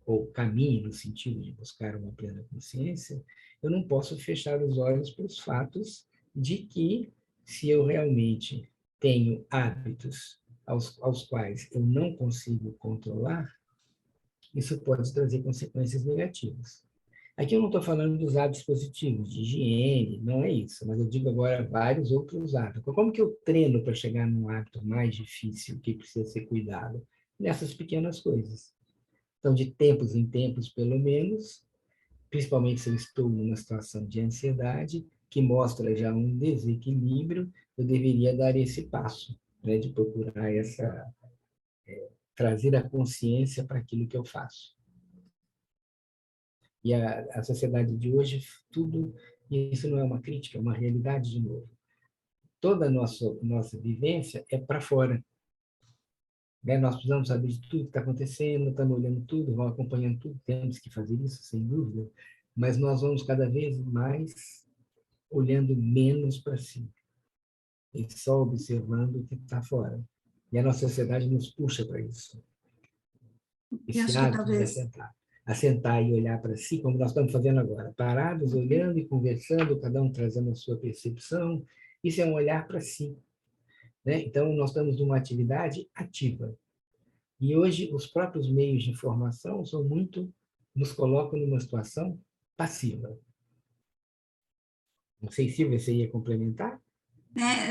ou caminhe no sentido de buscar uma plena consciência, eu não posso fechar os olhos para os fatos de que, se eu realmente tenho hábitos aos quais eu não consigo controlar, isso pode trazer consequências negativas. Aqui eu não estou falando dos hábitos positivos, de higiene, não é isso, mas eu digo agora vários outros hábitos. Como que eu treino para chegar num hábito mais difícil, que precisa ser cuidado? Nessas pequenas coisas. Então, de tempos em tempos, pelo menos, principalmente se eu estou numa situação de ansiedade, que mostra já um desequilíbrio, eu deveria dar esse passo, né, de procurar trazer a consciência para aquilo que eu faço. E a sociedade de hoje, tudo, isso não é uma crítica, é uma realidade de novo. Toda a nossa vivência é para fora. Né? Nós precisamos saber de tudo que está acontecendo, estamos olhando tudo, vamos acompanhando tudo, temos que fazer isso, sem dúvida, mas nós vamos cada vez mais olhando menos para si, e só observando o que está fora. E a nossa sociedade nos puxa para isso. Esse hábito de assentar e olhar para si, como nós estamos fazendo agora, parados, olhando e conversando, cada um trazendo a sua percepção, isso é um olhar para si. Né? Então, nós estamos numa atividade ativa. E hoje, os próprios meios de informação nos colocam numa situação passiva. Não sei se você ia complementar.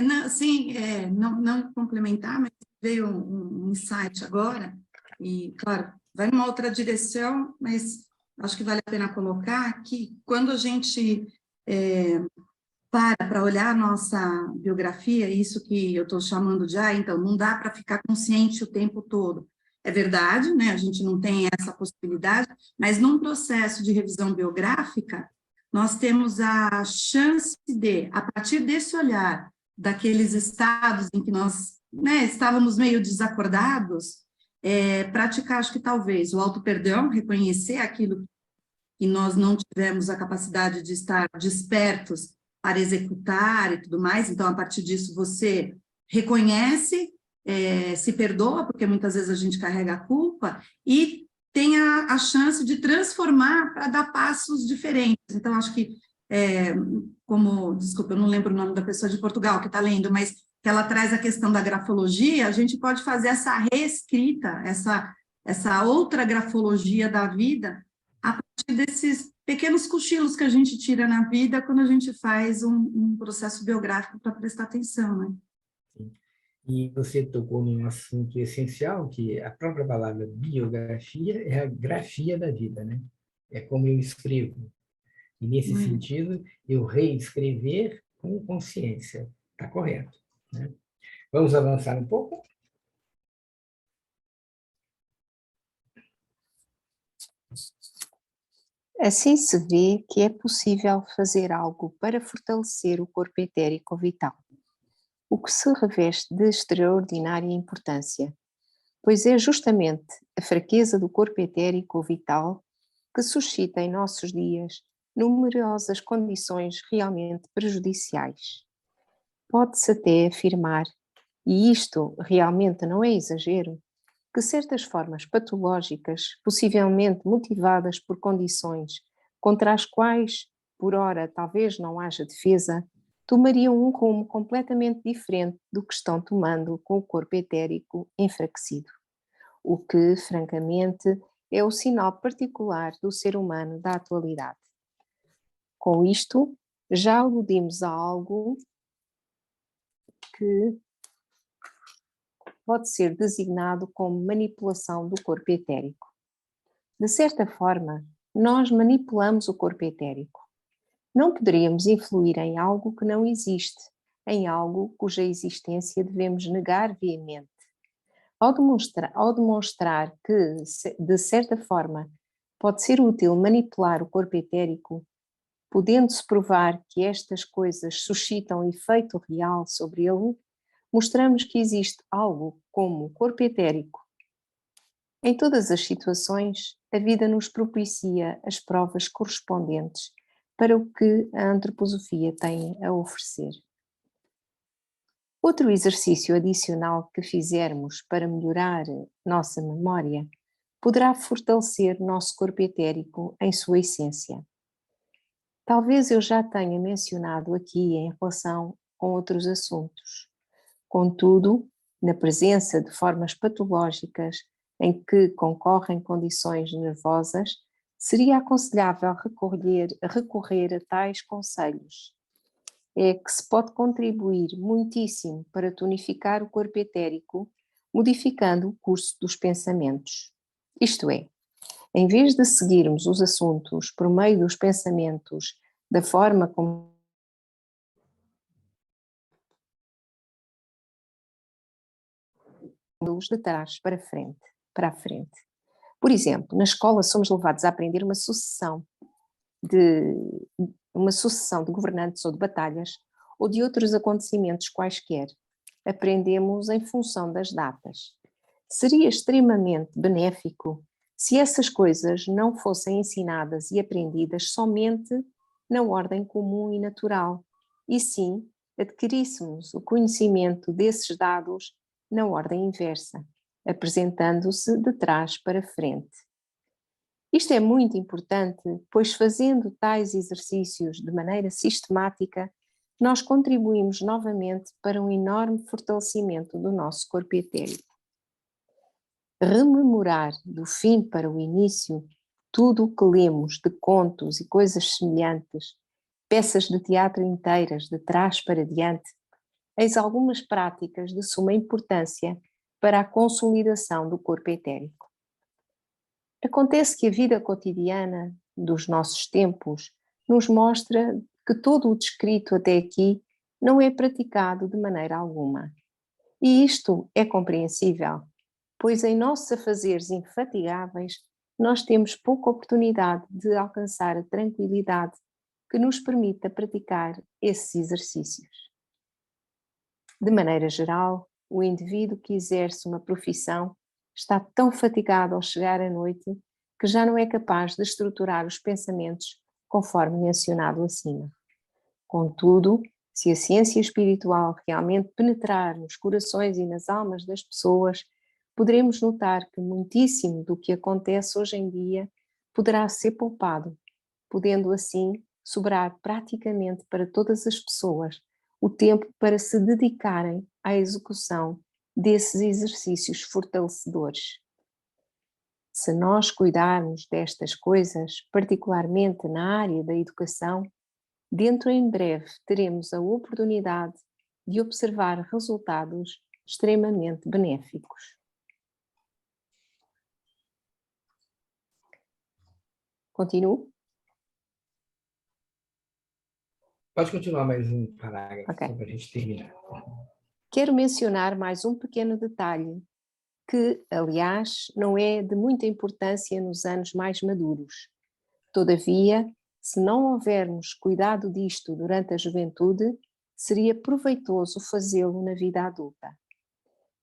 Não, sim, não complementar, mas veio um insight agora, e, claro, vai numa outra direção, mas acho que vale a pena colocar que quando a gente para olhar a nossa biografia, isso que eu estou chamando de, então, não dá para ficar consciente o tempo todo. É verdade, né? A gente não tem essa possibilidade, mas num processo de revisão biográfica, nós temos a chance de, a partir desse olhar, daqueles estados em que nós, né, estávamos meio desacordados, praticar, acho que talvez, o auto-perdão, reconhecer aquilo que nós não tivemos a capacidade de estar despertos para executar e tudo mais, então, a partir disso, você reconhece, se perdoa, porque muitas vezes a gente carrega a culpa, e tem a chance de transformar para dar passos diferentes. Então, acho que, desculpa, eu não lembro o nome da pessoa de Portugal que está lendo, mas que ela traz a questão da grafologia, a gente pode fazer essa reescrita, essa outra grafologia da vida, a partir desses pequenos cochilos que a gente tira na vida quando a gente faz um processo biográfico para prestar atenção, né? Sim. E você tocou num assunto essencial, que a própria palavra biografia é a grafia da vida, né? É como eu escrevo. E, nesse sentido, eu reescrever com consciência. Está correto. Né? Vamos avançar um pouco? Assim se vê que é possível fazer algo para fortalecer o corpo etérico vital, o que se reveste de extraordinária importância, pois é justamente a fraqueza do corpo etérico vital que suscita em nossos dias numerosas condições realmente prejudiciais. Pode-se até afirmar, e isto realmente não é exagero, que certas formas patológicas, possivelmente motivadas por condições contra as quais, por ora, talvez não haja defesa, tomariam um rumo completamente diferente do que estão tomando com o corpo etérico enfraquecido. O que, francamente, é o sinal particular do ser humano da atualidade. Com isto, já aludimos a algo que pode ser designado como manipulação do corpo etérico. De certa forma, nós manipulamos o corpo etérico. Não poderíamos influir em algo que não existe, em algo cuja existência devemos negar veemente. Ao demonstrar que, de certa forma, pode ser útil manipular o corpo etérico, podendo-se provar que estas coisas suscitam efeito real sobre ele, mostramos que existe algo como o corpo etérico. Em todas as situações, a vida nos propicia as provas correspondentes para o que a antroposofia tem a oferecer. Outro exercício adicional que fizermos para melhorar nossa memória poderá fortalecer nosso corpo etérico em sua essência. Talvez eu já tenha mencionado aqui em relação com outros assuntos. Contudo, na presença de formas patológicas em que concorrem condições nervosas, seria aconselhável recorrer a tais conselhos. É que se pode contribuir muitíssimo para tonificar o corpo etérico, modificando o curso dos pensamentos. Isto é, em vez de seguirmos os assuntos por meio dos pensamentos da forma como os de trás para a frente. Por exemplo, na escola somos levados a aprender uma sucessão de governantes ou de batalhas ou de outros acontecimentos quaisquer. Aprendemos em função das datas. Seria extremamente benéfico se essas coisas não fossem ensinadas e aprendidas somente na ordem comum e natural, e sim adquiríssemos o conhecimento desses dados na ordem inversa, apresentando-se de trás para frente. Isto é muito importante, pois fazendo tais exercícios de maneira sistemática, nós contribuímos novamente para um enorme fortalecimento do nosso corpo etérico. Rememorar do fim para o início tudo o que lemos de contos e coisas semelhantes, peças de teatro inteiras de trás para diante, eis algumas práticas de suma importância para a consolidação do corpo etérico. Acontece que a vida cotidiana dos nossos tempos nos mostra que todo o descrito até aqui não é praticado de maneira alguma. E isto é compreensível, pois em nossos afazeres infatigáveis nós temos pouca oportunidade de alcançar a tranquilidade que nos permita praticar esses exercícios. De maneira geral, o indivíduo que exerce uma profissão está tão fatigado ao chegar à noite que já não é capaz de estruturar os pensamentos conforme mencionado acima. Contudo, se a ciência espiritual realmente penetrar nos corações e nas almas das pessoas, poderemos notar que muitíssimo do que acontece hoje em dia poderá ser poupado, podendo assim sobrar praticamente para todas as pessoas o tempo para se dedicarem à execução desses exercícios fortalecedores. Se nós cuidarmos destas coisas, particularmente na área da educação, dentro em breve teremos a oportunidade de observar resultados extremamente benéficos. Continuo? Pode continuar mais um parágrafo, Okay. para a gente terminar. Quero mencionar mais um pequeno detalhe, que, aliás, não é de muita importância nos anos mais maduros. Todavia, se não houvermos cuidado disto durante a juventude, seria proveitoso fazê-lo na vida adulta.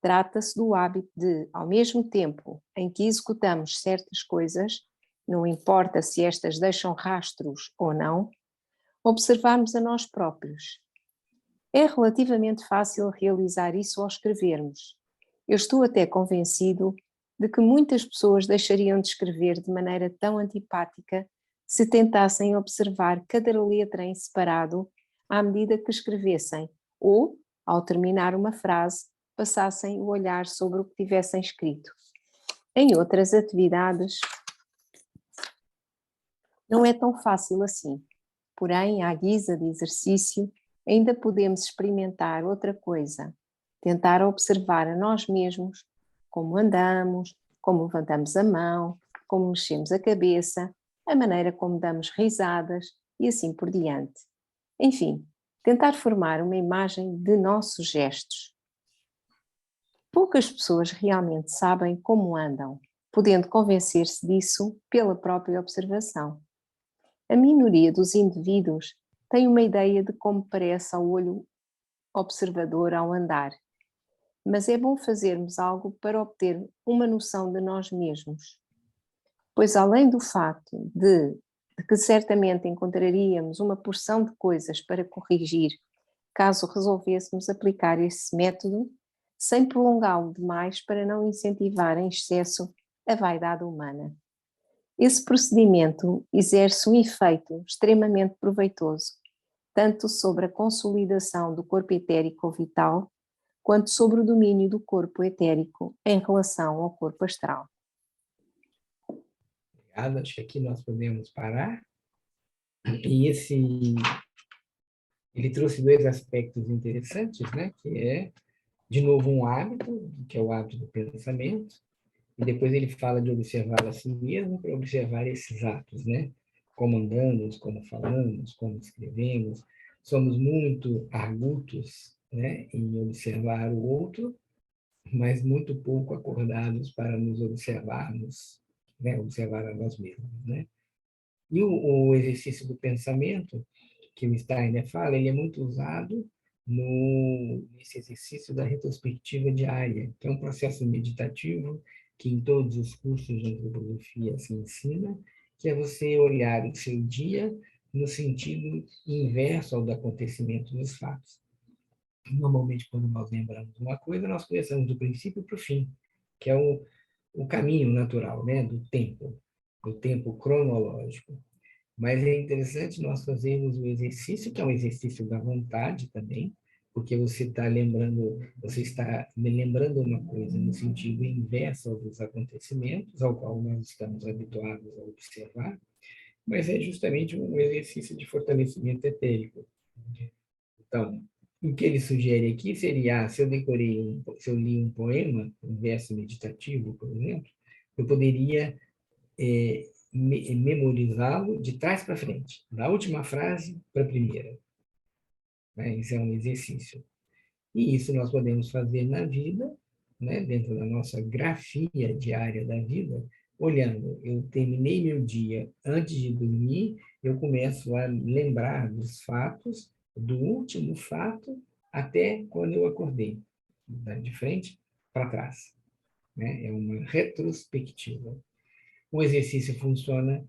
Trata-se do hábito de, ao mesmo tempo em que executamos certas coisas, não importa se estas deixam rastros ou não, observarmos a nós próprios. É relativamente fácil realizar isso ao escrevermos. Eu estou até convencido de que muitas pessoas deixariam de escrever de maneira tão antipática se tentassem observar cada letra em separado à medida que escrevessem, ou, ao terminar uma frase, passassem o olhar sobre o que tivessem escrito. Em outras atividades, não é tão fácil assim. Porém, à guisa de exercício, ainda podemos experimentar outra coisa, tentar observar a nós mesmos, como andamos, como levantamos a mão, como mexemos a cabeça, a maneira como damos risadas e assim por diante. Enfim, tentar formar uma imagem de nossos gestos. Poucas pessoas realmente sabem como andam, podendo convencer-se disso pela própria observação. A minoria dos indivíduos tem uma ideia de como parece ao olho observador ao andar, mas é bom fazermos algo para obter uma noção de nós mesmos, pois além do facto de que certamente encontraríamos uma porção de coisas para corrigir caso resolvêssemos aplicar esse método sem prolongá-lo demais para não incentivar em excesso a vaidade humana. Esse procedimento exerce um efeito extremamente proveitoso, tanto sobre a consolidação do corpo etérico ou vital, quanto sobre o domínio do corpo etérico em relação ao corpo astral. Obrigado, acho que aqui nós podemos parar. E ele trouxe dois aspectos interessantes, né? Que é, de novo, um hábito, que é o hábito do pensamento, e depois ele fala de observar a si mesmo para observar esses atos, né? Como andamos, como falamos, como escrevemos. Somos muito argutos, né, em observar o outro, mas muito pouco acordados para nos observarmos, né, observar a nós mesmos, né? E o exercício do pensamento, que o Steiner fala, ele é muito usado nesse exercício da retrospectiva diária, que é um processo meditativo que em todos os cursos de antropologia se ensina, que é você olhar o seu dia no sentido inverso ao do acontecimento dos fatos. Normalmente, quando nós lembramos uma coisa, nós começamos do princípio para o fim, que é o caminho natural, né, do tempo cronológico. Mas é interessante nós fazermos o exercício, que é um exercício da vontade também, porque você está me lembrando uma coisa no sentido inverso aos dos acontecimentos, ao qual nós estamos habituados a observar, mas é justamente um exercício de fortalecimento etérico. Então, o que ele sugere aqui seria, se eu li um poema, um verso meditativo, por exemplo, eu poderia memorizá-lo de trás para frente, da última frase para a primeira. Né? Isso é um exercício. E isso nós podemos fazer na vida, né? Dentro da nossa grafia diária da vida, olhando, eu terminei meu dia, antes de dormir, eu começo a lembrar dos fatos, do último fato, até quando eu acordei, de frente para trás. Né? É uma retrospectiva. O exercício funciona,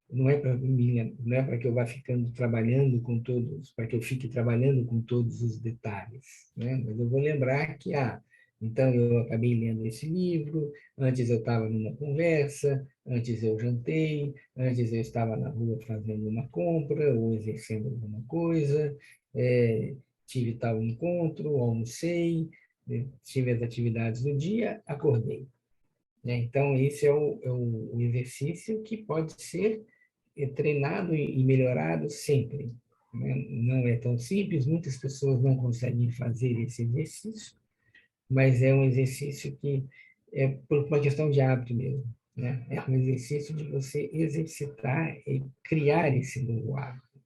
não é para que eu vá ficando trabalhando com todos, para que eu fique trabalhando com todos os detalhes, né? Mas eu vou lembrar que, então eu acabei lendo esse livro, antes eu estava numa conversa, antes eu jantei, antes eu estava na rua fazendo uma compra ou exercendo alguma coisa, tive tal encontro, almocei, tive as atividades do dia, acordei. Então, esse é o exercício que pode ser treinado e melhorado sempre. Não é tão simples, muitas pessoas não conseguem fazer esse exercício, mas é um exercício que é por uma questão de hábito mesmo. Né? É um exercício de você exercitar e criar esse novo hábito.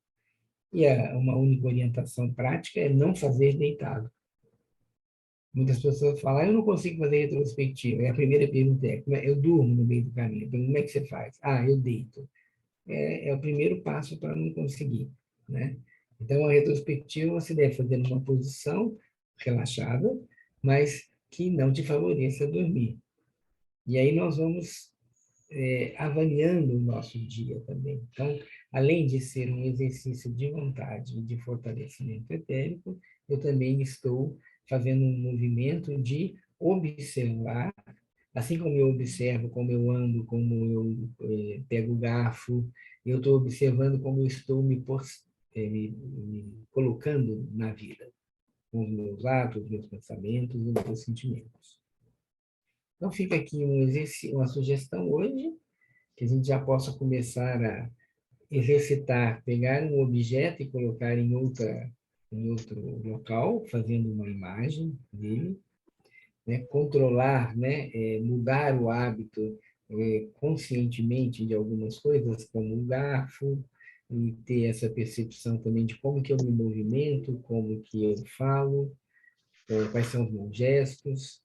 E uma única orientação prática é não fazer deitado. Muitas pessoas falam, eu não consigo fazer retrospectiva. E a primeira pergunta é, eu durmo no meio do caminho. Como é que você faz? Eu deito. É o primeiro passo para não conseguir. Né? Então, a retrospectiva você deve fazer numa posição relaxada, mas que não te favoreça dormir. E aí nós vamos avaliando o nosso dia também. Então, além de ser um exercício de vontade e de fortalecimento etérico, eu também estou fazendo um movimento de observar, assim como eu observo como eu ando, como eu pego o garfo, eu estou observando como eu estou me colocando na vida, com os meus atos, os meus pensamentos, os meus sentimentos. Então, fica aqui uma sugestão hoje, que a gente já possa começar a exercitar, pegar um objeto e colocar em outro local, fazendo uma imagem dele, né? Controlar, né? Mudar o hábito conscientemente de algumas coisas, como o garfo, e ter essa percepção também de como que eu me movimento, como que eu falo, quais são os meus gestos,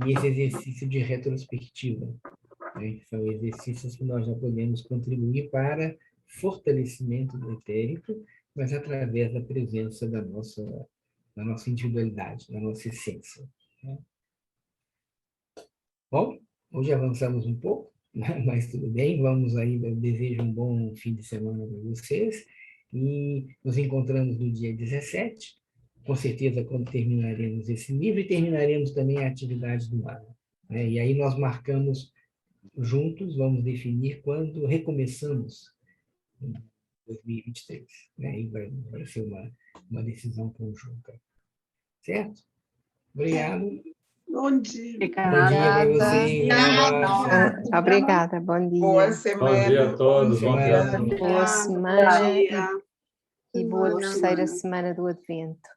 e esse exercício de retrospectiva, né? São exercícios que nós já podemos contribuir para fortalecimento do etérico, mas através da presença da nossa individualidade, da nossa essência. Né? Bom, hoje avançamos um pouco, né? Mas tudo bem, vamos aí, eu desejo um bom fim de semana para vocês, e nos encontramos no dia 17, com certeza, quando terminaremos esse livro e terminaremos também a atividade do ano, né? E aí nós marcamos juntos, vamos definir quando recomeçamos em 2023, né? E vai ser uma decisão conjunta. Certo? Obrigado. Bom dia. Bom dia para vocês. Obrigada, bom dia. Boa semana. Bom dia a todos. Bom dia. Boa semana e boa terceira semana do Advento.